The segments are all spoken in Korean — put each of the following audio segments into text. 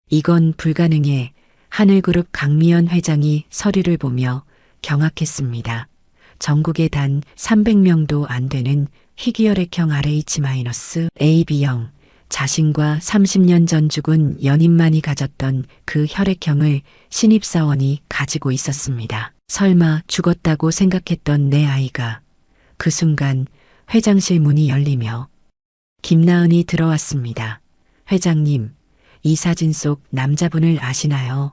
이건 불가능해. 하늘그룹 강미연 회장이 서류를 보며 경악했습니다. 전국에 단 300명도 안 되는 희귀혈액형 RH-AB형, 자신과 30년 전 죽은 연인만이 가졌던 그 혈액형을 신입사원이 가지고 있었습니다. 설마 죽었다고 생각했던 내 아이가. 그 순간 회장실 문이 열리며 김나은이 들어왔습니다. 회장님, 이 사진 속 남자분을 아시나요?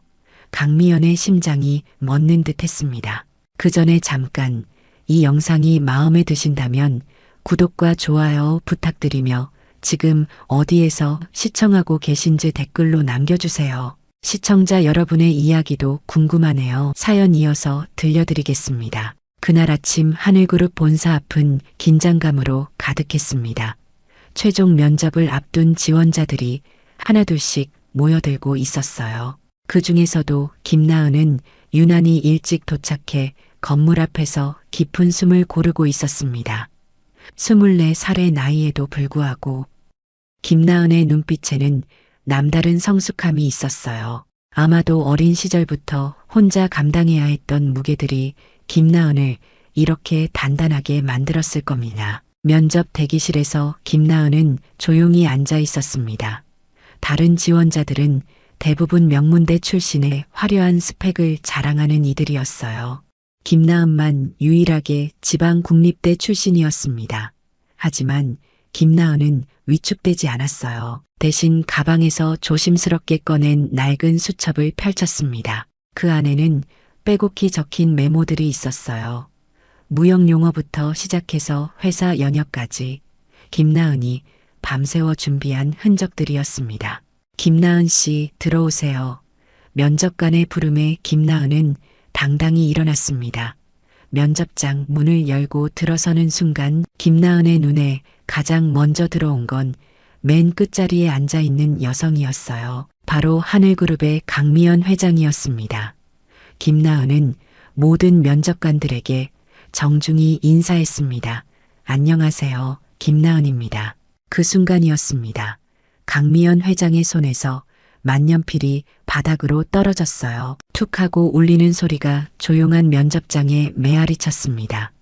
강미연의 심장이 멎는 듯 했습니다. 그 전에 잠깐 이 영상이 마음에 드신다면 구독과 좋아요 부탁드리며 지금 어디에서 시청하고 계신지 댓글로 남겨주세요. 시청자 여러분의 이야기도 궁금하네요. 사연 이어서 들려드리겠습니다. 그날 아침 하늘그룹 본사 앞은 긴장감으로 가득했습니다. 최종 면접을 앞둔 지원자들이 하나둘씩 모여들고 있었어요. 그 중에서도 김나은은 유난히 일찍 도착해 건물 앞에서 깊은 숨을 고르고 있었습니다. 24살의 나이에도 불구하고 김나은의 눈빛에는 남다른 성숙함이 있었어요. 아마도 어린 시절부터 혼자 감당해야 했던 무게들이 김나은을 이렇게 단단하게 만들었을 겁니다. 면접 대기실에서 김나은은 조용히 앉아 있었습니다. 다른 지원자들은 대부분 명문대 출신의 화려한 스펙을 자랑하는 이들이었어요. 김나은만 유일하게 지방 국립대 출신이었습니다. 하지만 김나은은 위축되지 않았어요. 대신 가방에서 조심스럽게 꺼낸 낡은 수첩을 펼쳤습니다. 그 안에는 빼곡히 적힌 메모들이 있었어요. 무역 용어부터 시작해서 회사 연역까지 김나은이 밤새워 준비한 흔적들이었습니다. 김나은 씨, 들어오세요. 면접관의 부름에 김나은은 당당히 일어났습니다. 면접장 문을 열고 들어서는 순간 김나은의 눈에 가장 먼저 들어온 건 맨 끝자리에 앉아 있는 여성이었어요. 바로 하늘그룹의 강미연 회장이었습니다. 김나은은 모든 면접관들에게 정중히 인사했습니다. 안녕하세요. 김나은입니다. 그 순간이었습니다. 강미연 회장의 손에서 만년필이 바닥으로 떨어졌어요. 툭 하고 울리는 소리가 조용한 면접장에 메아리 쳤습니다.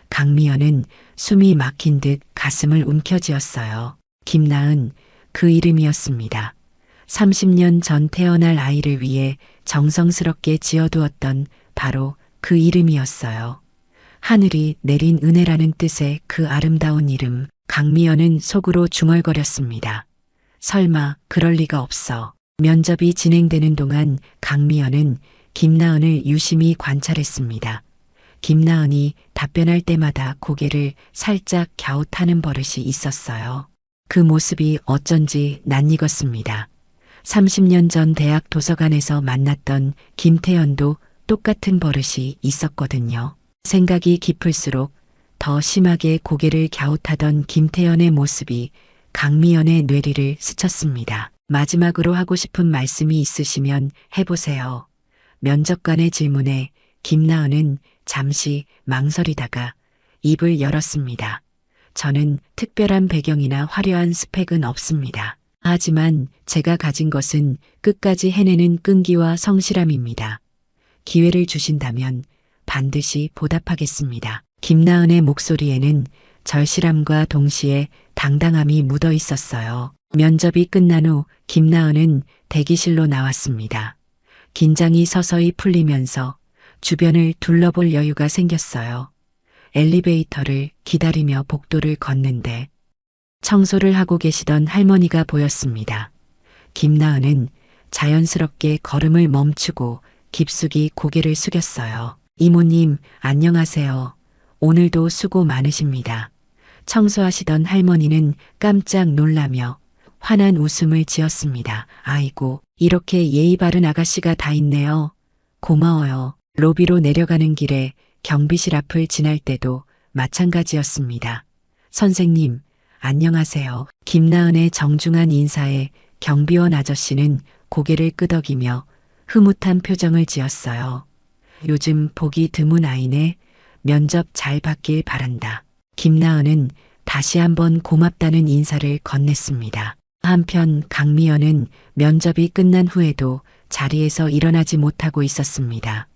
강미연은 숨이 막힌 듯 가슴을 움켜쥐었어요. 김나은, 그 이름이었습니다. 30년 전 태어날 아이를 위해 정성스럽게 지어두었던 바로 그 이름이었어요. 하늘이 내린 은혜라는 뜻의 그 아름다운 이름. 강미연은 속으로 중얼거렸습니다. 설마 그럴 리가 없어. 면접이 진행되는 동안 강미연은 김나은을 유심히 관찰했습니다. 김나은이 답변할 때마다 고개를 살짝 갸웃하는 버릇이 있었어요. 그 모습이 어쩐지 낯익었습니다. 30년 전 대학 도서관에서 만났던 김태연도 똑같은 버릇이 있었거든요. 생각이 깊을수록 더 심하게 고개를 갸웃하던 김태연의 모습이 강미연의 뇌리를 스쳤습니다. 마지막으로 하고 싶은 말씀이 있으시면 해보세요. 면접관의 질문에 김나은은 잠시 망설이다가 입을 열었습니다. 저는 특별한 배경이나 화려한 스펙은 없습니다. 하지만 제가 가진 것은 끝까지 해내는 끈기와 성실함입니다. 기회를 주신다면 반드시 보답하겠습니다. 김나은의 목소리에는 절실함과 동시에 당당함이 묻어 있었어요. 면접이 끝난 후 김나은은 대기실로 나왔습니다. 긴장이 서서히 풀리면서 주변을 둘러볼 여유가 생겼어요. 엘리베이터를 기다리며 복도를 걷는데 청소를 하고 계시던 할머니가 보였습니다. 김나은은 자연스럽게 걸음을 멈추고 깊숙이 고개를 숙였어요. 이모님, 안녕하세요. 오늘도 수고 많으십니다. 청소하시던 할머니는 깜짝 놀라며 환한 웃음을 지었습니다. 아이고, 이렇게 예의 바른 아가씨가 다 있네요. 고마워요. 로비로 내려가는 길에 경비실 앞을 지날 때도 마찬가지였습니다. 선생님, 안녕하세요. 김나은의 정중한 인사에 경비원 아저씨는 고개를 끄덕이며 흐뭇한 표정을 지었어요. 요즘 보기 드문 아이네. 면접 잘 받길 바란다. 김나은은 다시 한번 고맙다는 인사를 건넸습니다. 한편 강미연은 면접이 끝난 후에도 자리에서 일어나지 못하고 있었습니다.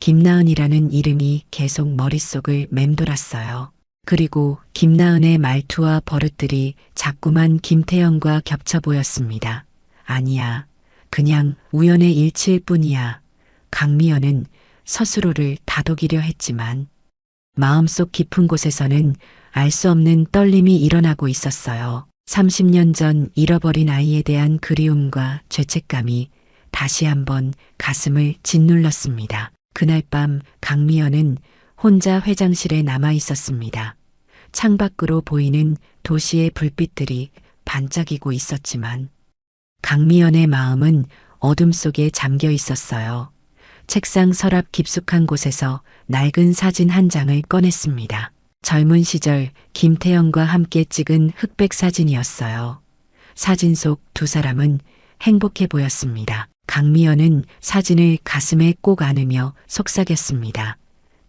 김나은이라는 이름이 계속 머릿속을 맴돌았어요. 그리고 김나은의 말투와 버릇들이 자꾸만 김태현과 겹쳐 보였습니다. 아니야. 그냥 우연의 일치일 뿐이야. 강미연은 스스로를 다독이려 했지만 마음속 깊은 곳에서는 알 수 없는 떨림이 일어나고 있었어요. 30년 전 잃어버린 아이에 대한 그리움과 죄책감이 다시 한번 가슴을 짓눌렀습니다. 그날 밤 강미연은 혼자 회장실에 남아 있었습니다. 창밖으로 보이는 도시의 불빛들이 반짝이고 있었지만 강미연의 마음은 어둠 속에 잠겨 있었어요. 책상 서랍 깊숙한 곳에서 낡은 사진 한 장을 꺼냈습니다. 젊은 시절 김태현과 함께 찍은 흑백 사진이었어요. 사진 속 두 사람은 행복해 보였습니다. 강미연은 사진을 가슴에 꼭 안으며 속삭였습니다.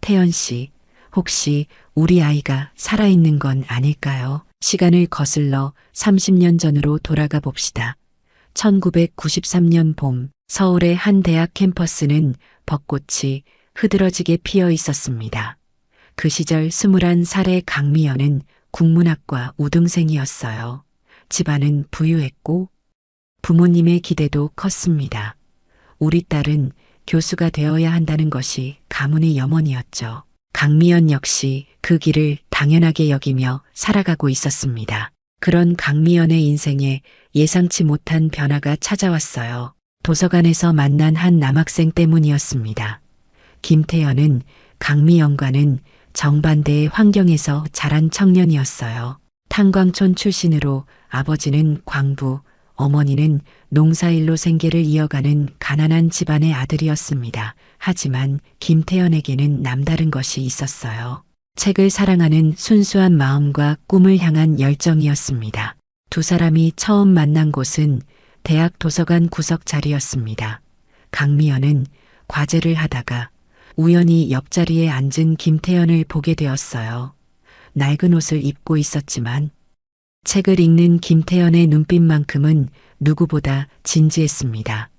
태연 씨, 혹시 우리 아이가 살아있는 건 아닐까요? 시간을 거슬러 30년 전으로 돌아가 봅시다. 1993년 봄, 서울의 한 대학 캠퍼스는 벚꽃이 흐드러지게 피어 있었습니다. 그 시절 21살의 강미연은 국문학과 우등생이었어요. 집안은 부유했고 부모님의 기대도 컸습니다. 우리 딸은 교수가 되어야 한다는 것이 가문의 염원이었죠. 강미연 역시 그 길을 당연하게 여기며 살아가고 있었습니다. 그런 강미연의 인생에 예상치 못한 변화가 찾아왔어요. 도서관에서 만난 한 남학생 때문이었습니다. 김태현은 강미연과는 정반대의 환경에서 자란 청년이었어요. 탄광촌 출신으로 아버지는 광부, 어머니는 농사일로 생계를 이어가는 가난한 집안의 아들이었습니다. 하지만 김태현에게는 남다른 것이 있었어요. 책을 사랑하는 순수한 마음과 꿈을 향한 열정이었습니다. 두 사람이 처음 만난 곳은 대학 도서관 구석 자리였습니다. 강미연은 과제를 하다가 우연히 옆자리에 앉은 김태현을 보게 되었어요. 낡은 옷을 입고 있었지만 책을 읽는 김태현의 눈빛만큼은 누구보다 진지했습니다.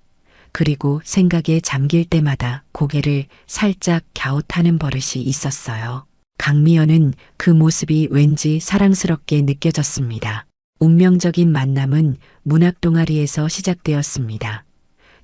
그리고 생각에 잠길 때마다 고개를 살짝 갸웃하는 버릇이 있었어요. 강미연은 그 모습이 왠지 사랑스럽게 느껴졌습니다. 운명적인 만남은 문학 동아리에서 시작되었습니다.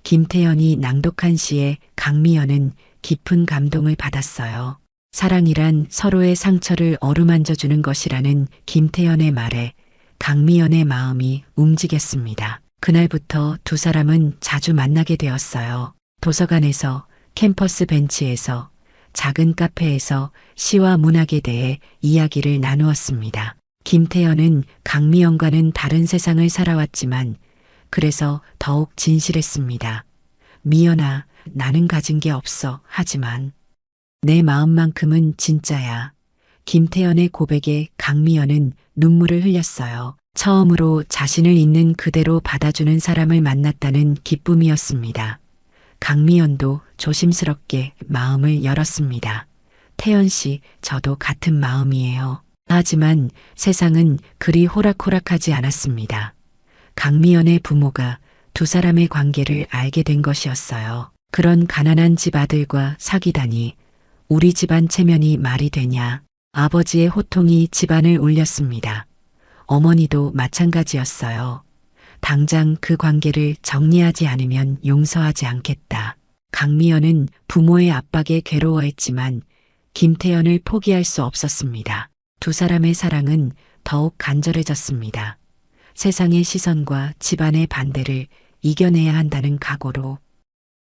김태현이 낭독한 시에 강미연은 깊은 감동을 받았어요. 사랑이란 서로의 상처를 어루만져 주는 것이라는 김태현의 말에 강미연의 마음이 움직였습니다. 그날부터 두 사람은 자주 만나게 되었어요. 도서관에서, 캠퍼스 벤치에서, 작은 카페에서 시와 문학에 대해 이야기를 나누었습니다. 김태현은 강미연과는 다른 세상을 살아왔지만 그래서 더욱 진실했습니다. 미연아, 나는 가진 게 없어. 하지만 내 마음만큼은 진짜야. 김태현의 고백에 강미연은 눈물을 흘렸어요. 처음으로 자신을 있는 그대로 받아주는 사람을 만났다는 기쁨이었습니다. 강미연도 조심스럽게 마음을 열었습니다. 태연 씨, 저도 같은 마음이에요. 하지만 세상은 그리 호락호락하지 않았습니다. 강미연의 부모가 두 사람의 관계를 알게 된 것이었어요. 그런 가난한 집 아들과 사귀다니 우리 집안 체면이 말이 되냐. 아버지의 호통이 집안을 울렸습니다. 어머니도 마찬가지였어요. 당장 그 관계를 정리하지 않으면 용서하지 않겠다. 강미연은 부모의 압박에 괴로워했지만 김태현을 포기할 수 없었습니다. 두 사람의 사랑은 더욱 간절해졌습니다. 세상의 시선과 집안의 반대를 이겨내야 한다는 각오로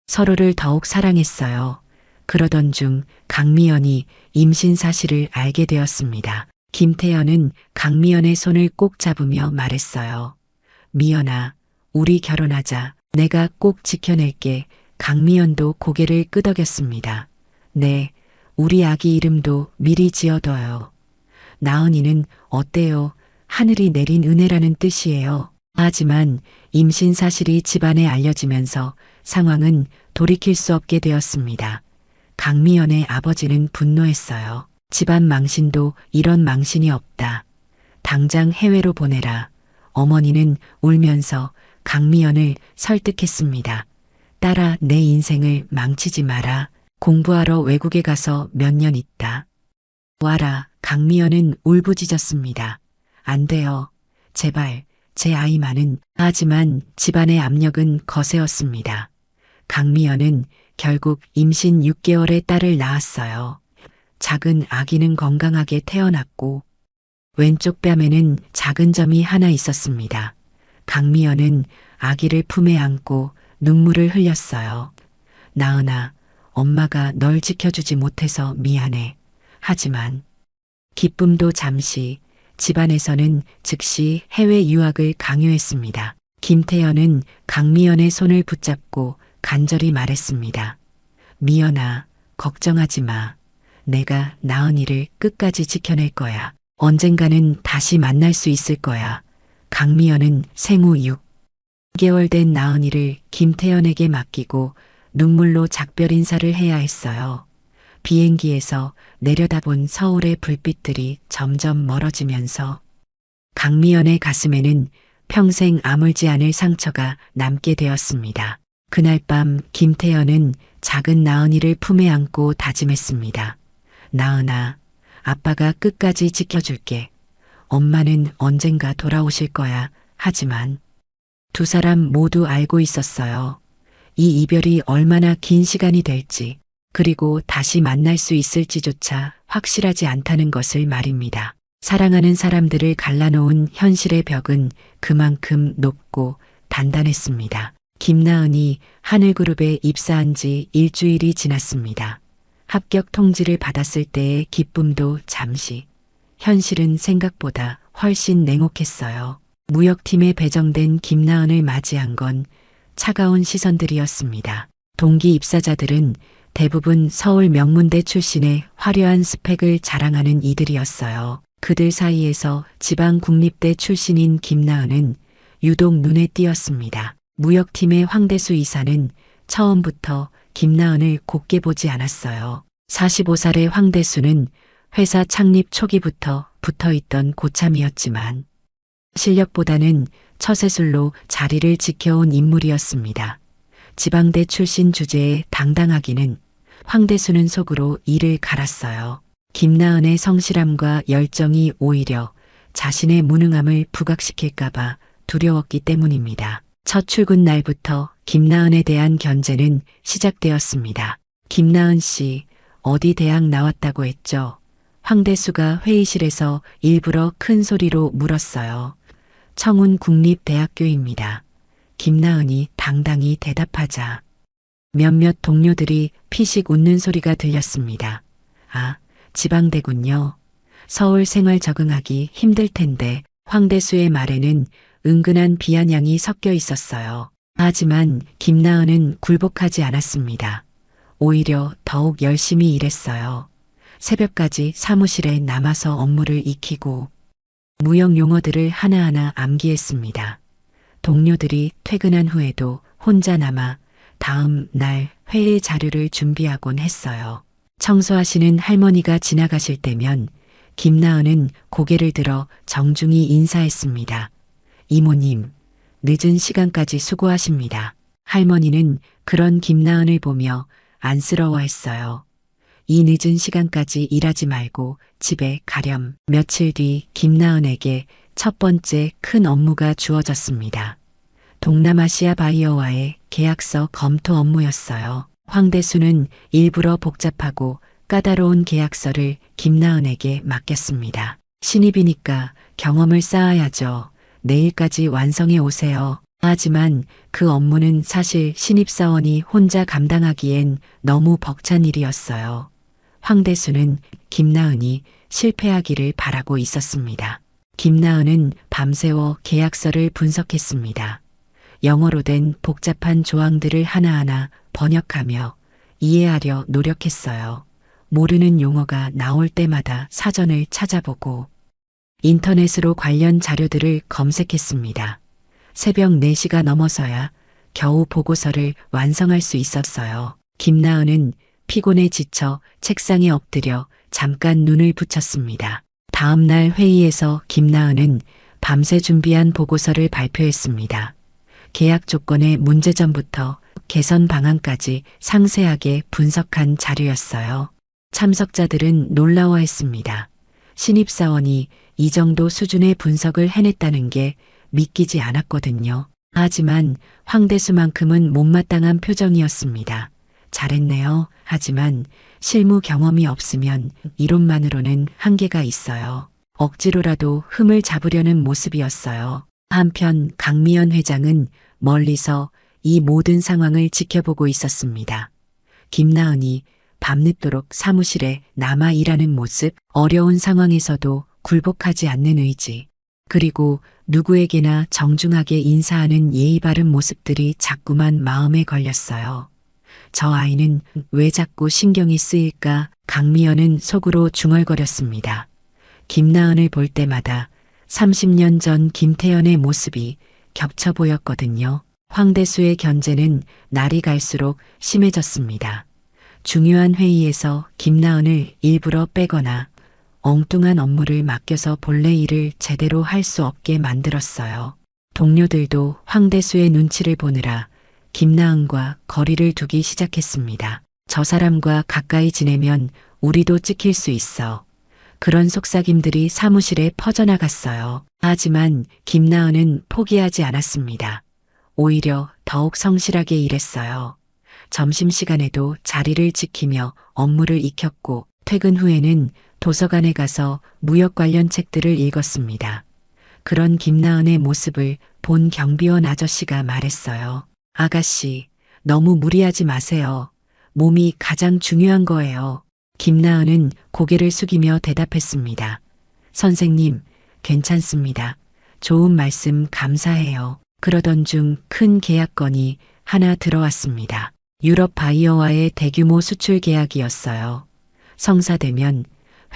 서로를 더욱 사랑했어요. 그러던 중 강미연이 임신 사실을 알게 되었습니다. 김태현은 강미연의 손을 꼭 잡으며 말했어요. 미연아, 우리 결혼하자. 내가 꼭 지켜낼게. 강미연도 고개를 끄덕였습니다. 네, 우리 아기 이름도 미리 지어둬요. 나은이는 어때요? 하늘이 내린 은혜라는 뜻이에요. 하지만 임신 사실이 집안에 알려지면서 상황은 돌이킬 수 없게 되었습니다. 강미연의 아버지는 분노했어요. 집안 망신도 이런 망신이 없다. 당장 해외로 보내라. 어머니는 울면서 강미연을 설득했습니다. 딸아, 내 인생을 망치지 마라. 공부하러 외국에 가서 몇 년 있다 와라. 강미연은 울부짖었습니다. 안 돼요. 제발, 제 아이만은. 하지만 집안의 압력은 거세었습니다. 강미연은 결국 임신 6개월의 딸을 낳았어요. 작은 아기는 건강하게 태어났고 왼쪽 뺨에는 작은 점이 하나 있었습니다. 강미연은 아기를 품에 안고 눈물을 흘렸어요. 나은아, 엄마가 널 지켜주지 못해서 미안해. 하지만 기쁨도 잠시, 집안에서는 즉시 해외 유학을 강요했습니다. 김태현은 강미연의 손을 붙잡고 간절히 말했습니다. 미연아, 걱정하지 마. 내가 나은이를 끝까지 지켜낼 거야. 언젠가는 다시 만날 수 있을 거야. 강미연은 생후 6개월 된 나은이를 김태현에게 맡기고 눈물로 작별 인사를 해야 했어요. 비행기에서 내려다본 서울의 불빛들이 점점 멀어지면서 강미연의 가슴에는 평생 아물지 않을 상처가 남게 되었습니다. 그날 밤 김태현은 작은 나은이를 품에 안고 다짐했습니다. 나은아, 아빠가 끝까지 지켜줄게. 엄마는 언젠가 돌아오실 거야. 하지만 두 사람 모두 알고 있었어요. 이 이별이 얼마나 긴 시간이 될지, 그리고 다시 만날 수 있을지조차 확실하지 않다는 것을 말입니다. 사랑하는 사람들을 갈라놓은 현실의 벽은 그만큼 높고 단단했습니다. 김나은이 하늘그룹에 입사한 지 일주일이 지났습니다. 합격 통지를 받았을 때의 기쁨도 잠시, 현실은 생각보다 훨씬 냉혹했어요. 무역팀에 배정된 김나은을 맞이한 건 차가운 시선들이었습니다. 동기 입사자들은 대부분 서울 명문대 출신의 화려한 스펙을 자랑하는 이들이었어요. 그들 사이에서 지방 국립대 출신인 김나은은 유독 눈에 띄었습니다. 무역팀의 황대수 이사는 처음부터 김나은을 곱게 보지 않았어요. 45살의 황대수는 회사 창립 초기부터 붙어있던 고참이었지만 실력보다는 처세술로 자리를 지켜온 인물이었습니다. 지방대 출신 주제에 당당하기는 황대수는 속으로 이를 갈았어요. 김나은의 성실함과 열정이 오히려 자신의 무능함을 부각시킬까봐 두려웠기 때문입니다. 첫 출근 날부터 김나은에 대한 견제는 시작되었습니다. 김나은 씨, 어디 대학 나왔다고 했죠? 황대수가 회의실에서 일부러 큰 소리로 물었어요. 청운국립대학교입니다. 김나은이 당당히 대답하자 몇몇 동료들이 피식 웃는 소리가 들렸습니다. 아, 지방대군요. 서울 생활 적응하기 힘들 텐데. 황대수의 말에는 은근한 비아냥이 섞여 있었어요. 하지만 김나은은 굴복하지 않았습니다. 오히려 더욱 열심히 일했어요. 새벽까지 사무실에 남아서 업무를 익히고 무역 용어들을 하나하나 암기했습니다. 동료들이 퇴근한 후에도 혼자 남아 다음 날 회의 자료를 준비하곤 했어요. 청소하시는 할머니가 지나가실 때면 김나은은 고개를 들어 정중히 인사했습니다. 이모님, 늦은 시간까지 수고하십니다. 할머니는 그런 김나은을 보며 안쓰러워했어요. 이 늦은 시간까지 일하지 말고 집에 가렴. 며칠 뒤 김나은에게 첫 번째 큰 업무가 주어졌습니다. 동남아시아 바이어와의 계약서 검토 업무였어요. 황대수는 일부러 복잡하고 까다로운 계약서를 김나은에게 맡겼습니다. 신입이니까 경험을 쌓아야죠. 내일까지 완성해 오세요. 하지만 그 업무는 사실 신입사원이 혼자 감당하기엔 너무 벅찬 일이었어요. 황대수는 김나은이 실패하기를 바라고 있었습니다. 김나은은 밤새워 계약서를 분석했습니다. 영어로 된 복잡한 조항들을 하나하나 번역하며 이해하려 노력했어요. 모르는 용어가 나올 때마다 사전을 찾아보고 인터넷으로 관련 자료들을 검색했습니다. 새벽 4시가 넘어서야 겨우 보고서를 완성할 수 있었어요. 김나은은 피곤에 지쳐 책상에 엎드려 잠깐 눈을 붙였습니다. 다음 날 회의에서 김나은은 밤새 준비한 보고서를 발표했습니다. 계약 조건의 문제점부터 개선 방안까지 상세하게 분석한 자료였어요. 참석자들은 놀라워했습니다. 신입사원이 이 정도 수준의 분석을 해냈다는 게 믿기지 않았거든요. 하지만 황대수만큼은 못마땅한 표정이었습니다. 잘했네요. 하지만 실무 경험이 없으면 이론만으로는 한계가 있어요. 억지로라도 흠을 잡으려는 모습이었어요. 한편 강미연 회장은 멀리서 이 모든 상황을 지켜보고 있었습니다. 김나은이 밤늦도록 사무실에 남아 일하는 모습, 어려운 상황에서도 굴복하지 않는 의지, 그리고 누구에게나 정중하게 인사하는 예의 바른 모습들이 자꾸만 마음에 걸렸어요. 저 아이는 왜 자꾸 신경이 쓰일까? 강미연은 속으로 중얼거렸습니다. 김나은을 볼 때마다 30년 전 김태연의 모습이 겹쳐 보였거든요. 황대수의 견제는 날이 갈수록 심해졌습니다. 중요한 회의에서 김나은을 일부러 빼거나 엉뚱한 업무를 맡겨서 본래 일을 제대로 할 수 없게 만들었어요. 동료들도 황대수의 눈치를 보느라 김나은과 거리를 두기 시작했습니다. 저 사람과 가까이 지내면 우리도 찍힐 수 있어. 그런 속삭임들이 사무실에 퍼져나갔어요. 하지만 김나은은 포기하지 않았습니다. 오히려 더욱 성실하게 일했어요. 점심시간에도 자리를 지키며 업무를 익혔고 퇴근 후에는 도서관에 가서 무역 관련 책들을 읽었습니다. 그런 김나은의 모습을 본 경비원 아저씨가 말했어요. 아가씨, 너무 무리하지 마세요. 몸이 가장 중요한 거예요. 김나은은 고개를 숙이며 대답했습니다. 선생님, 괜찮습니다. 좋은 말씀 감사해요. 그러던 중 큰 계약건이 하나 들어왔습니다. 유럽 바이어와의 대규모 수출 계약이었어요. 성사되면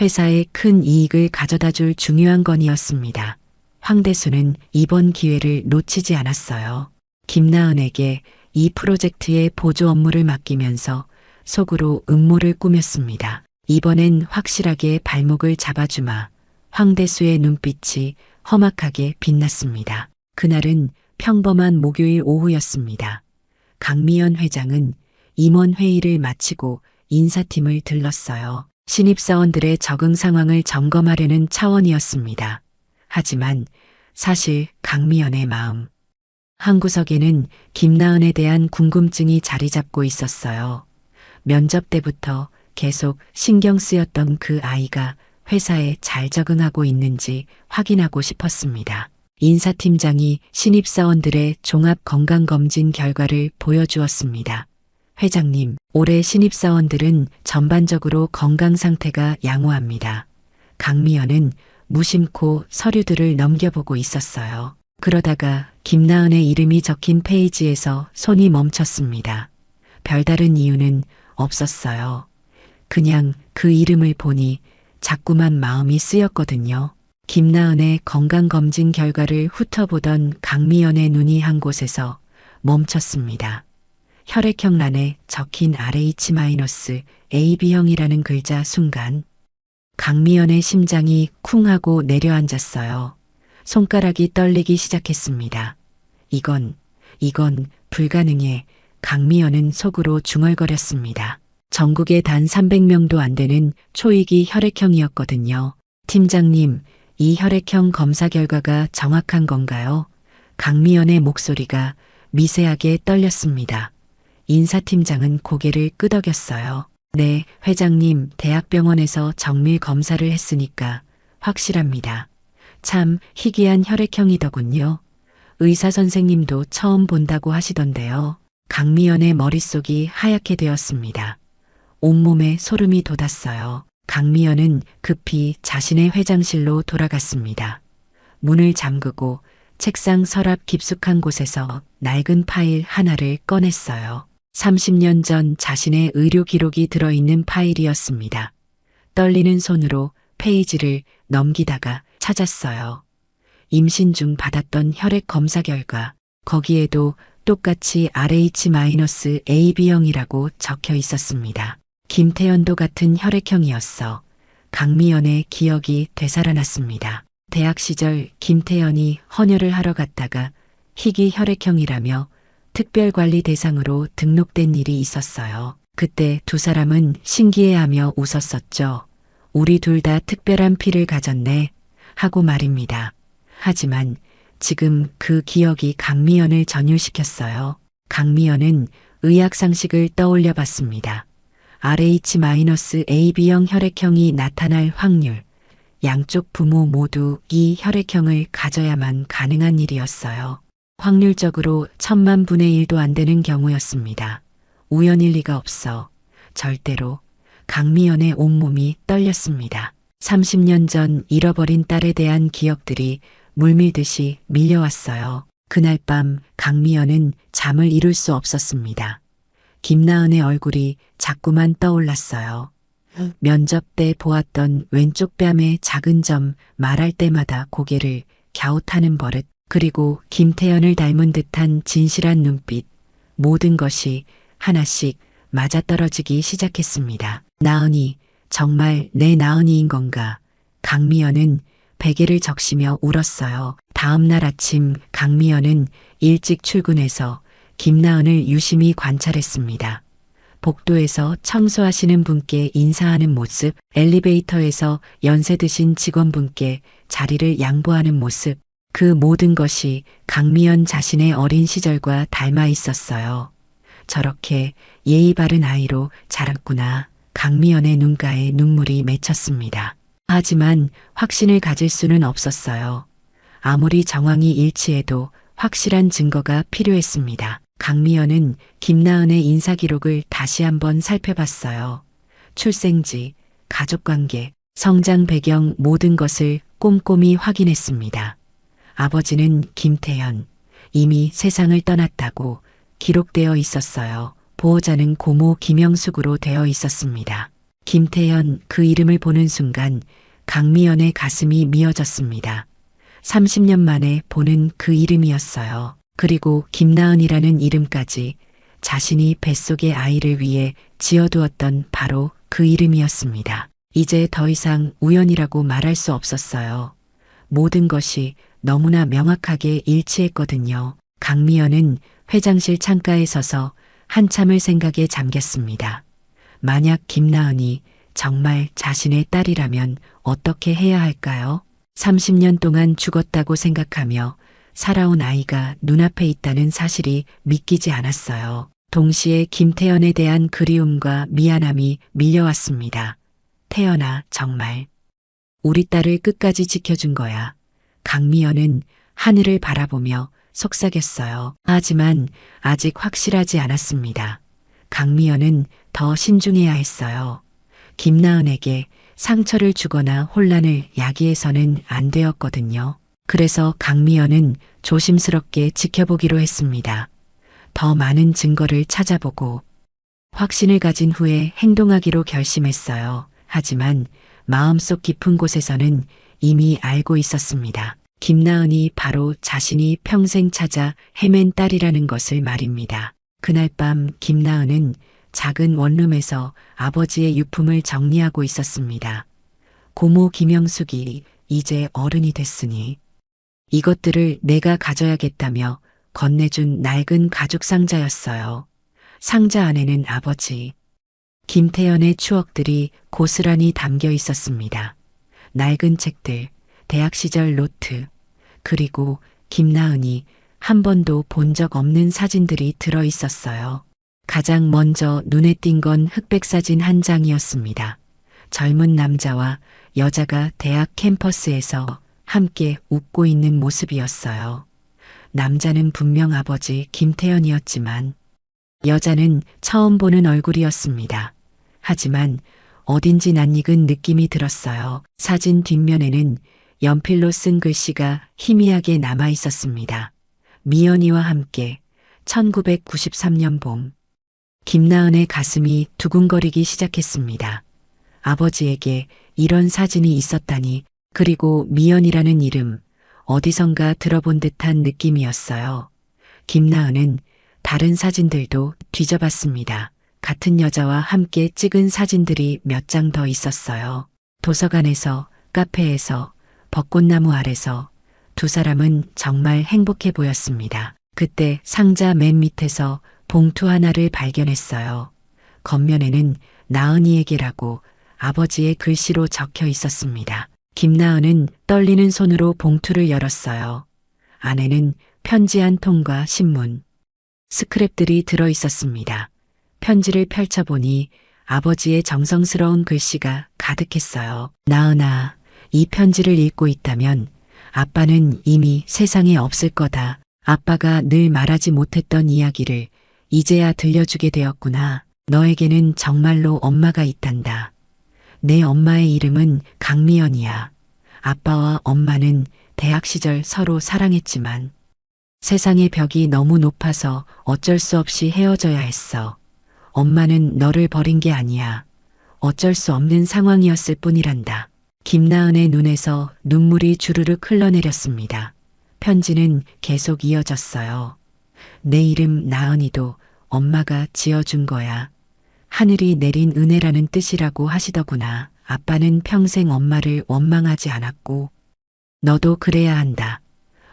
회사에 큰 이익을 가져다 줄 중요한 건이었습니다. 황대수는 이번 기회를 놓치지 않았어요. 김나은에게 이 프로젝트의 보조 업무를 맡기면서 속으로 음모를 꾸몄습니다. 이번엔 확실하게 발목을 잡아주마. 황대수의 눈빛이 험악하게 빛났습니다. 그날은 평범한 목요일 오후였습니다. 강미연 회장은 임원 회의를 마치고 인사팀을 들렀어요. 신입사원들의 적응 상황을 점검하려는 차원이었습니다. 하지만 사실 강미연의 마음 한구석에는 김나은에 대한 궁금증이 자리 잡고 있었어요. 면접 때부터 계속 신경 쓰였던 그 아이가 회사에 잘 적응하고 있는지 확인하고 싶었습니다. 인사팀장이 신입사원들의 종합건강검진 결과를 보여주었습니다. 회장님, 올해 신입사원들은 전반적으로 건강 상태가 양호합니다. 강미연은 무심코 서류들을 넘겨보고 있었어요. 그러다가 김나은의 이름이 적힌 페이지에서 손이 멈췄습니다. 별다른 이유는 없었어요. 그냥 그 이름을 보니 자꾸만 마음이 쓰였거든요. 김나은의 건강검진 결과를 훑어보던 강미연의 눈이 한 곳에서 멈췄습니다. 혈액형란에 적힌 RH-AB형이라는 글자 순간 강미연의 심장이 쿵 하고 내려앉았어요. 손가락이 떨리기 시작했습니다. 이건 불가능해. 강미연은 속으로 중얼거렸습니다. 전국에 단 300명도 안 되는 초이기 혈액형이었거든요. 팀장님, 이 혈액형 검사 결과가 정확한 건가요? 강미연의 목소리가 미세하게 떨렸습니다. 인사팀장은 고개를 끄덕였어요. 네, 회장님, 대학병원에서 정밀 검사를 했으니까 확실합니다. 참 희귀한 혈액형이더군요. 의사 선생님도 처음 본다고 하시던데요. 강미연의 머릿속이 하얗게 되었습니다. 온몸에 소름이 돋았어요. 강미연은 급히 자신의 회장실로 돌아갔습니다. 문을 잠그고 책상 서랍 깊숙한 곳에서 낡은 파일 하나를 꺼냈어요. 30년 전 자신의 의료 기록이 들어있는 파일이었습니다. 떨리는 손으로 페이지를 넘기다가 찾았어요. 임신 중 받았던 혈액 검사 결과, 거기에도 똑같이 RH-AB형이라고 적혀 있었습니다. 김태연도 같은 혈액형이었어. 강미연의 기억이 되살아났습니다. 대학 시절 김태연이 헌혈을 하러 갔다가 희귀 혈액형이라며 특별관리 대상으로 등록된 일이 있었어요. 그때 두 사람은 신기해하며 웃었었죠. 우리 둘 다 특별한 피를 가졌네 하고 말입니다. 하지만 지금 그 기억이 강미연을 전율시켰어요. 강미연은 의학 상식을 떠올려 봤습니다. RH-AB형 혈액형이 나타날 확률, 양쪽 부모 모두 이 혈액형을 가져야만 가능한 일이었어요. 확률적으로 1000만분의 1도 안 되는 경우였습니다. 우연일 리가 없어. 절대로. 강미연의 온몸이 떨렸습니다. 30년 전 잃어버린 딸에 대한 기억들이 물밀듯이 밀려왔어요. 그날 밤 강미연은 잠을 이룰 수 없었습니다. 김나은의 얼굴이 자꾸만 떠올랐어요. 면접 때 보았던 왼쪽 뺨의 작은 점 말할 때마다 고개를 갸웃하는 버릇, 그리고 김태연을 닮은 듯한 진실한 눈빛, 모든 것이 하나씩 맞아떨어지기 시작했습니다. 나은이, 정말 내 나은이인 건가? 강미연은 베개를 적시며 울었어요. 다음 날 아침 강미연은 일찍 출근해서 김나은을 유심히 관찰했습니다. 복도에서 청소하시는 분께 인사하는 모습, 엘리베이터에서 연세 드신 직원분께 자리를 양보하는 모습, 그 모든 것이 강미연 자신의 어린 시절과 닮아 있었어요. 저렇게 예의 바른 아이로 자랐구나. 강미연의 눈가에 눈물이 맺혔습니다. 하지만 확신을 가질 수는 없었어요. 아무리 정황이 일치해도 확실한 증거가 필요했습니다. 강미연은 김나은의 인사기록을 다시 한번 살펴봤어요. 출생지, 가족관계, 성장 배경 모든 것을 꼼꼼히 확인했습니다. 아버지는 김태연, 이미 세상을 떠났다고 기록되어 있었어요. 보호자는 고모 김영숙으로 되어 있었습니다. 김태연, 그 이름을 보는 순간 강미연의 가슴이 미어졌습니다. 30년 만에 보는 그 이름이었어요. 그리고 김나은이라는 이름까지 자신이 뱃속의 아이를 위해 지어두었던 바로 그 이름이었습니다. 이제 더 이상 우연이라고 말할 수 없었어요. 모든 것이 너무나 명확하게 일치했거든요. 강미연은 회장실 창가에 서서 한참을 생각에 잠겼습니다. 만약 김나은이 정말 자신의 딸이라면 어떻게 해야 할까요? 30년 동안 죽었다고 생각하며 살아온 아이가 눈앞에 있다는 사실이 믿기지 않았어요. 동시에 김태연에 대한 그리움과 미안함이 밀려왔습니다. 태연아, 정말 우리 딸을 끝까지 지켜준 거야. 강미연은 하늘을 바라보며 속삭였어요. 하지만 아직 확실하지 않았습니다. 강미연은 더 신중해야 했어요. 김나은에게 상처를 주거나 혼란을 야기해서는 안 되었거든요. 그래서 강미연은 조심스럽게 지켜보기로 했습니다. 더 많은 증거를 찾아보고 확신을 가진 후에 행동하기로 결심했어요. 하지만 마음속 깊은 곳에서는 이미 알고 있었습니다. 김나은이 바로 자신이 평생 찾아 헤맨 딸이라는 것을 말입니다. 그날 밤 김나은은 작은 원룸에서 아버지의 유품을 정리하고 있었습니다. 고모 김영숙이 이제 어른이 됐으니 이것들을 내가 가져야겠다며 건네준 낡은 가죽 상자였어요. 상자 안에는 아버지 김태연의 추억들이 고스란히 담겨 있었습니다. 낡은 책들, 대학 시절 노트, 그리고 김나은이 한 번도 본 적 없는 사진들이 들어 있었어요. 가장 먼저 눈에 띈 건 흑백 사진 한 장이었습니다. 젊은 남자와 여자가 대학 캠퍼스에서 함께 웃고 있는 모습이었어요. 남자는 분명 아버지 김태연이었지만 여자는 처음 보는 얼굴이었습니다. 하지만 어딘지 낯익은 느낌이 들었어요. 사진 뒷면에는 연필로 쓴 글씨가 희미하게 남아 있었습니다. 미연이와 함께 1993년 봄. 김나은의 가슴이 두근거리기 시작했습니다. 아버지에게 이런 사진이 있었다니, 그리고 미연이라는 이름, 어디선가 들어본 듯한 느낌이었어요. 김나은은 다른 사진들도 뒤져봤습니다. 같은 여자와 함께 찍은 사진들이 몇 장 더 있었어요. 도서관에서, 카페에서, 벚꽃나무 아래서 두 사람은 정말 행복해 보였습니다. 그때 상자 맨 밑에서 봉투 하나를 발견했어요. 겉면에는 나은이에게라고 아버지의 글씨로 적혀 있었습니다. 김나은은 떨리는 손으로 봉투를 열었어요. 안에는 편지 한 통과 신문, 스크랩들이 들어 있었습니다. 편지를 펼쳐보니 아버지의 정성스러운 글씨가 가득했어요. 나은아, 이 편지를 읽고 있다면 아빠는 이미 세상에 없을 거다. 아빠가 늘 말하지 못했던 이야기를 이제야 들려주게 되었구나. 너에게는 정말로 엄마가 있단다. 내 엄마의 이름은 강미연이야. 아빠와 엄마는 대학 시절 서로 사랑했지만 세상의 벽이 너무 높아서 어쩔 수 없이 헤어져야 했어. 엄마는 너를 버린 게 아니야. 어쩔 수 없는 상황이었을 뿐이란다. 김나은의 눈에서 눈물이 주르륵 흘러내렸습니다. 편지는 계속 이어졌어요. 내 이름 나은이도 엄마가 지어준 거야. 하늘이 내린 은혜라는 뜻이라고 하시더구나. 아빠는 평생 엄마를 원망하지 않았고 너도 그래야 한다.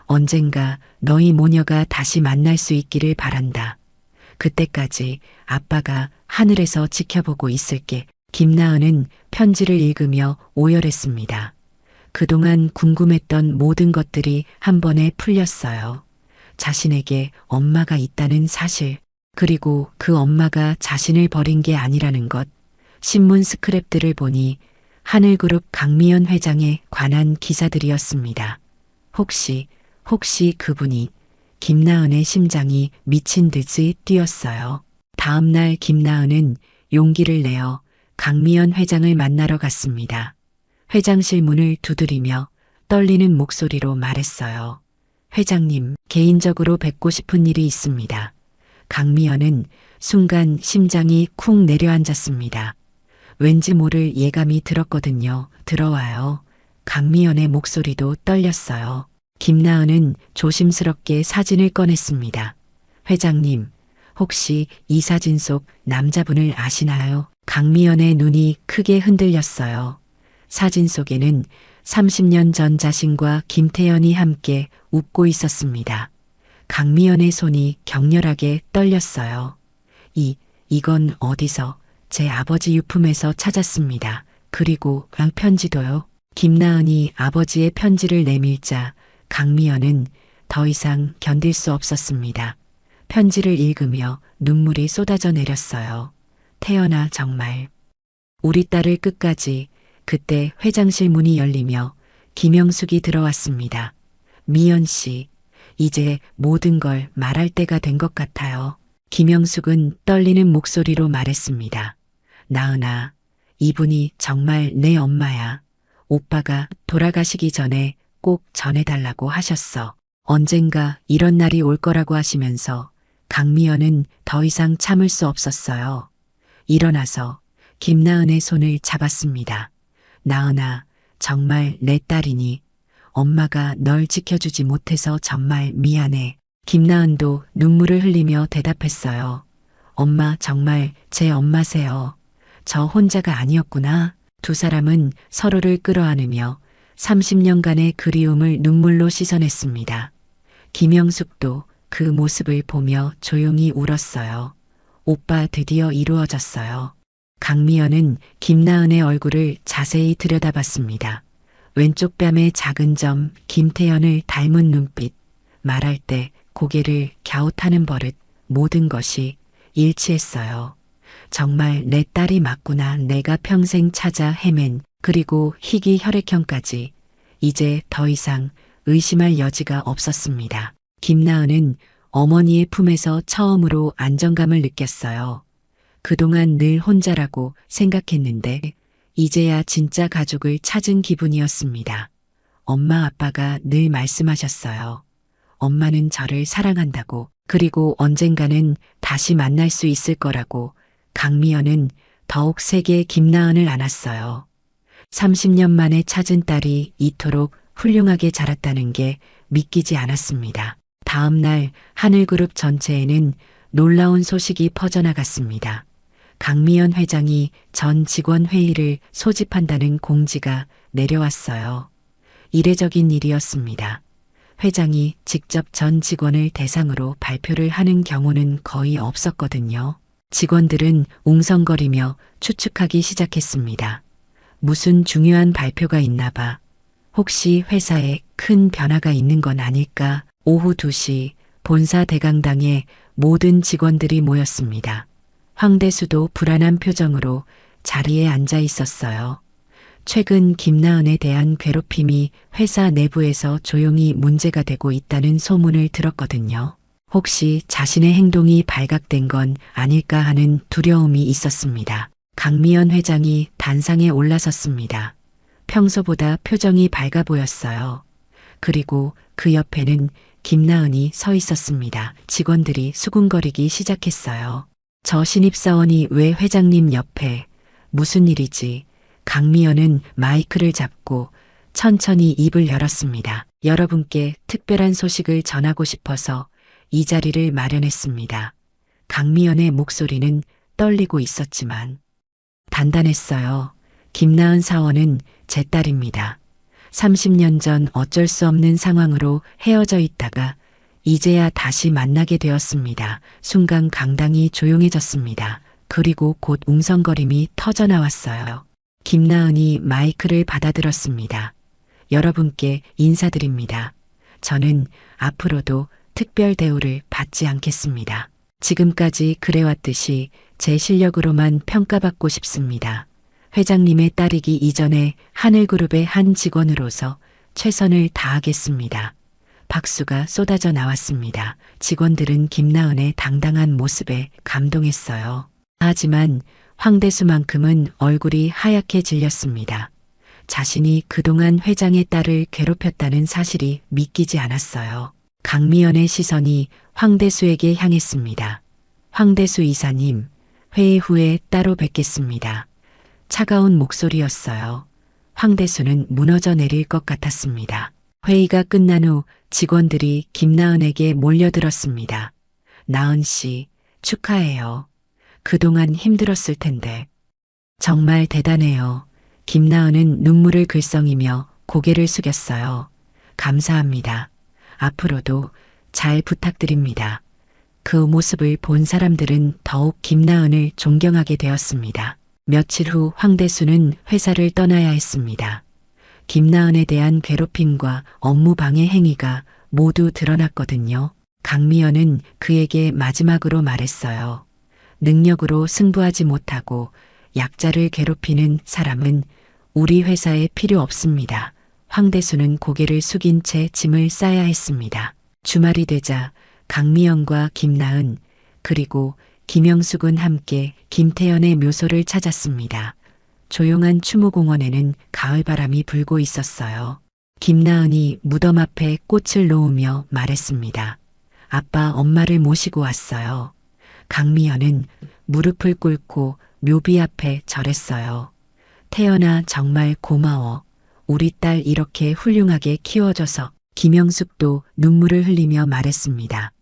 언젠가 너희 모녀가 다시 만날 수 있기를 바란다. 그때까지 아빠가 하늘에서 지켜보고 있을게. 김나은은 편지를 읽으며 오열했습니다. 그동안 궁금했던 모든 것들이 한 번에 풀렸어요. 자신에게 엄마가 있다는 사실, 그리고 그 엄마가 자신을 버린 게 아니라는 것, 신문 스크랩들을 보니 하늘그룹 강미연 회장에 관한 기사들이었습니다. 혹시 그분이 김나은의 심장이 미친 듯이 뛰었어요. 다음 날 김나은은 용기를 내어 강미연 회장을 만나러 갔습니다. 회장실 문을 두드리며 떨리는 목소리로 말했어요. 회장님, 개인적으로 뵙고 싶은 일이 있습니다. 강미연은 순간 심장이 쿵 내려앉았습니다. 왠지 모를 예감이 들었거든요. 들어와요. 강미연의 목소리도 떨렸어요. 김나은은 조심스럽게 사진을 꺼냈습니다. 회장님, 혹시 이 사진 속 남자분을 아시나요? 강미연의 눈이 크게 흔들렸어요. 사진 속에는 30년 전 자신과 김태연이 함께 웃고 있었습니다. 강미연의 손이 격렬하게 떨렸어요. 이건 어디서? 제 아버지 유품에서 찾았습니다. 그리고 편지도요. 김나은이 아버지의 편지를 내밀자 강미연은 더 이상 견딜 수 없었습니다. 편지를 읽으며 눈물이 쏟아져 내렸어요. 태연아, 정말. 우리 딸을 끝까지. 그때 회장실 문이 열리며 김영숙이 들어왔습니다. 미연 씨, 이제 모든 걸 말할 때가 된 것 같아요. 김영숙은 떨리는 목소리로 말했습니다. 나은아, 이분이 정말 내 엄마야. 오빠가 돌아가시기 전에 꼭 전해달라고 하셨어. 언젠가 이런 날이 올 거라고 하시면서 강미연은 더 이상 참을 수 없었어요. 일어나서 김나은의 손을 잡았습니다. 나은아, 정말 내 딸이니 엄마가 널 지켜주지 못해서 정말 미안해. 김나은도 눈물을 흘리며 대답했어요. 엄마 정말 제 엄마세요. 저 혼자가 아니었구나. 두 사람은 서로를 끌어안으며 30년간의 그리움을 눈물로 씻어냈습니다. 김영숙도 그 모습을 보며 조용히 울었어요. 오빠 드디어 이루어졌어요. 강미연은 김나은의 얼굴을 자세히 들여다봤습니다. 왼쪽 뺨의 작은 점, 김태연을 닮은 눈빛, 말할 때 고개를 갸웃하는 버릇, 모든 것이 일치했어요. 정말 내 딸이 맞구나. 내가 평생 찾아 헤맨, 그리고 희귀 혈액형까지. 이제 더 이상 의심할 여지가 없었습니다. 김나은은 어머니의 품에서 처음으로 안정감을 느꼈어요. 그동안 늘 혼자라고 생각했는데 이제야 진짜 가족을 찾은 기분이었습니다. 엄마 아빠가 늘 말씀하셨어요. 엄마는 저를 사랑한다고, 그리고 언젠가는 다시 만날 수 있을 거라고. 강미연은 더욱 세게 김나은을 안았어요. 30년 만에 찾은 딸이 이토록 훌륭하게 자랐다는 게 믿기지 않았습니다. 다음 날 하늘그룹 전체에는 놀라운 소식이 퍼져나갔습니다. 강미연 회장이 전 직원 회의를 소집한다는 공지가 내려왔어요. 이례적인 일이었습니다. 회장이 직접 전 직원을 대상으로 발표를 하는 경우는 거의 없었거든요. 직원들은 웅성거리며 추측하기 시작했습니다. 무슨 중요한 발표가 있나 봐. 혹시 회사에 큰 변화가 있는 건 아닐까? 오후 2시 본사 대강당에 모든 직원들이 모였습니다. 황대수도 불안한 표정으로 자리에 앉아 있었어요. 최근 김나은에 대한 괴롭힘이 회사 내부에서 조용히 문제가 되고 있다는 소문을 들었거든요. 혹시 자신의 행동이 발각된 건 아닐까 하는 두려움이 있었습니다. 강미연 회장이 단상에 올라섰습니다. 평소보다 표정이 밝아 보였어요. 그리고 그 옆에는 김나은이 서 있었습니다. 직원들이 수군거리기 시작했어요. 저 신입사원이 왜 회장님 옆에? 무슨 일이지? 강미연은 마이크를 잡고 천천히 입을 열었습니다. 여러분께 특별한 소식을 전하고 싶어서 이 자리를 마련했습니다. 강미연의 목소리는 떨리고 있었지만 단단했어요. 김나은 사원은 제 딸입니다. 30년 전 어쩔 수 없는 상황으로 헤어져 있다가 이제야 다시 만나게 되었습니다. 순간 강당이 조용해졌습니다. 그리고 곧 웅성거림이 터져나왔어요. 김나은이 마이크를 받아들었습니다. 여러분께 인사드립니다. 저는 앞으로도 특별 대우를 받지 않겠습니다. 지금까지 그래왔듯이 제 실력으로만 평가받고 싶습니다. 회장님의 딸이기 이전에 하늘그룹의 한 직원으로서 최선을 다하겠습니다. 박수가 쏟아져 나왔습니다. 직원들은 김나은의 당당한 모습에 감동했어요. 하지만 황대수만큼은 얼굴이 하얗게 질렸습니다. 자신이 그동안 회장의 딸을 괴롭혔다는 사실이 믿기지 않았어요. 강미연의 시선이 황대수에게 향했습니다. 황대수 이사님, 회의 후에 따로 뵙겠습니다. 차가운 목소리였어요. 황대수는 무너져 내릴 것 같았습니다. 회의가 끝난 후 직원들이 김나은에게 몰려들었습니다. 나은 씨, 축하해요. 그동안 힘들었을 텐데. 정말 대단해요. 김나은은 눈물을 글썽이며 고개를 숙였어요. 감사합니다. 앞으로도 잘 부탁드립니다. 그 모습을 본 사람들은 더욱 김나은을 존경하게 되었습니다. 며칠 후 황대수는 회사를 떠나야 했습니다. 김나은에 대한 괴롭힘과 업무 방해 행위가 모두 드러났거든요. 강미연은 그에게 마지막으로 말했어요. 능력으로 승부하지 못하고 약자를 괴롭히는 사람은 우리 회사에 필요 없습니다. 황대수는 고개를 숙인 채 짐을 싸야 했습니다. 주말이 되자 강미연과 김나은 그리고 김영숙은 함께 김태연의 묘소를 찾았습니다. 조용한 추모공원에는 가을바람이 불고 있었어요. 김나은이 무덤 앞에 꽃을 놓으며 말했습니다. 아빠, 엄마를 모시고 왔어요. 강미연은 무릎을 꿇고 묘비 앞에 절했어요. 태연아, 정말 고마워. 우리 딸 이렇게 훌륭하게 키워줘서. 김영숙도 눈물을 흘리며 말했습니다.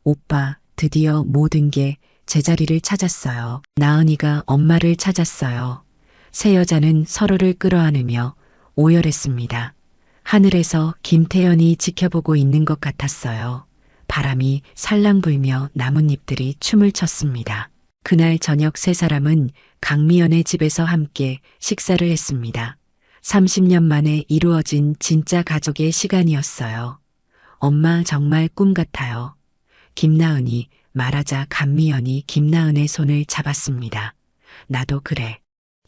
오빠, 드디어 모든 게 제자리를 찾았어요. 나은이가 엄마를 찾았어요. 세 여자는 서로를 끌어안으며 오열했습니다. 하늘에서 김태연이 지켜보고 있는 것 같았어요. 바람이 살랑 불며 나뭇잎들이 춤을 췄습니다. 그날 저녁 세 사람은 강미연의 집에서 함께 식사를 했습니다. 30년 만에 이루어진 진짜 가족의 시간이었어요. 엄마 정말 꿈 같아요. 김나은이 말하자 강미연이 김나은의 손을 잡았습니다. 나도 그래.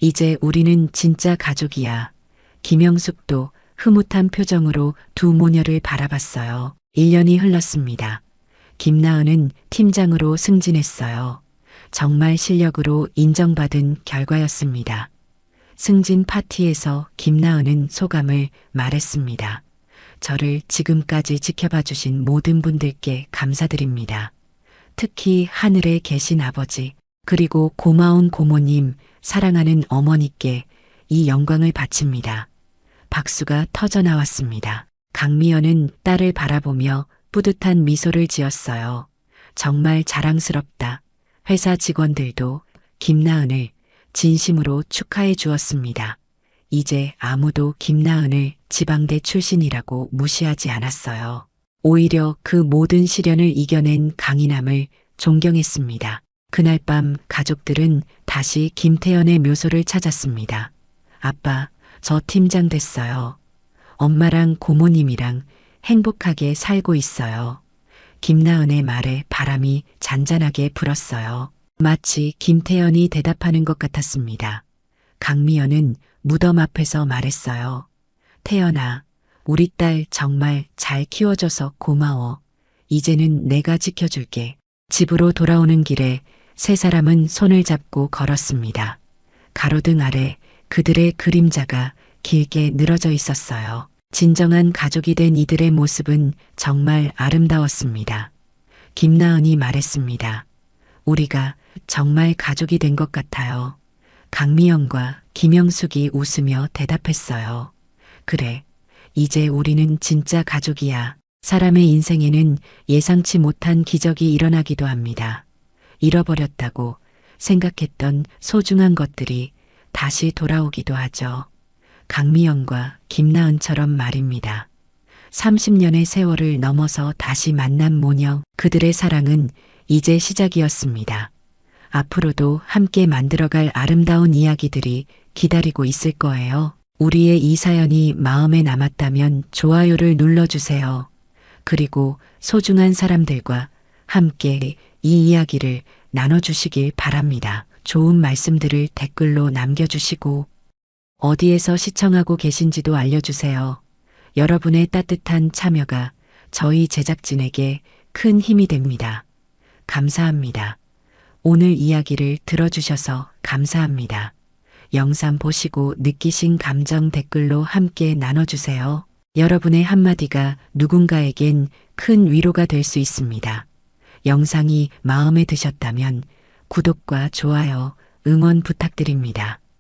이제 우리는 진짜 가족이야. 김영숙도 흐뭇한 표정으로 두 모녀를 바라봤어요. 1년이 흘렀습니다. 김나은은 팀장으로 승진했어요. 정말 실력으로 인정받은 결과였습니다. 승진 파티에서 김나은은 소감을 말했습니다. 저를 지금까지 지켜봐 주신 모든 분들께 감사드립니다. 특히 하늘에 계신 아버지, 그리고 고마운 고모님, 사랑하는 어머니께 이 영광을 바칩니다. 박수가 터져 나왔습니다. 강미연은 딸을 바라보며 뿌듯한 미소를 지었어요. 정말 자랑스럽다. 회사 직원들도 김나은을 진심으로 축하해 주었습니다. 이제 아무도 김나은을 지방대 출신이라고 무시하지 않았어요. 오히려 그 모든 시련을 이겨낸 강인함을 존경했습니다. 그날 밤 가족들은 다시 김태연의 묘소를 찾았습니다. 아빠, 저 팀장 됐어요. 엄마랑 고모님이랑 행복하게 살고 있어요. 김나은의 말에 바람이 잔잔하게 불었어요. 마치 김태연이 대답하는 것 같았습니다. 강미연은 무덤 앞에서 말했어요. 태연아, 우리 딸 정말 잘 키워줘서 고마워. 이제는 내가 지켜줄게. 집으로 돌아오는 길에 세 사람은 손을 잡고 걸었습니다. 가로등 아래 그들의 그림자가 길게 늘어져 있었어요. 진정한 가족이 된 이들의 모습은 정말 아름다웠습니다. 김나은이 말했습니다. 우리가 정말 가족이 된 것 같아요. 강미영과 김영숙이 웃으며 대답했어요. 그래, 이제 우리는 진짜 가족이야. 사람의 인생에는 예상치 못한 기적이 일어나기도 합니다. 잃어버렸다고 생각했던 소중한 것들이 다시 돌아오기도 하죠. 강미영과 김나은처럼 말입니다. 30년의 세월을 넘어서 다시 만난 모녀, 그들의 사랑은 이제 시작이었습니다. 앞으로도 함께 만들어갈 아름다운 이야기들이 기다리고 있을 거예요. 우리의 이 사연이 마음에 남았다면 좋아요를 눌러주세요. 그리고 소중한 사람들과 함께 이 이야기를 나눠주시길 바랍니다. 좋은 말씀들을 댓글로 남겨주시고 어디에서 시청하고 계신지도 알려주세요. 여러분의 따뜻한 참여가 저희 제작진에게 큰 힘이 됩니다. 감사합니다. 오늘 이야기를 들어주셔서 감사합니다. 영상 보시고 느끼신 감정 댓글로 함께 나눠주세요. 여러분의 한마디가 누군가에겐 큰 위로가 될 수 있습니다. 영상이 마음에 드셨다면 구독과 좋아요, 응원 부탁드립니다.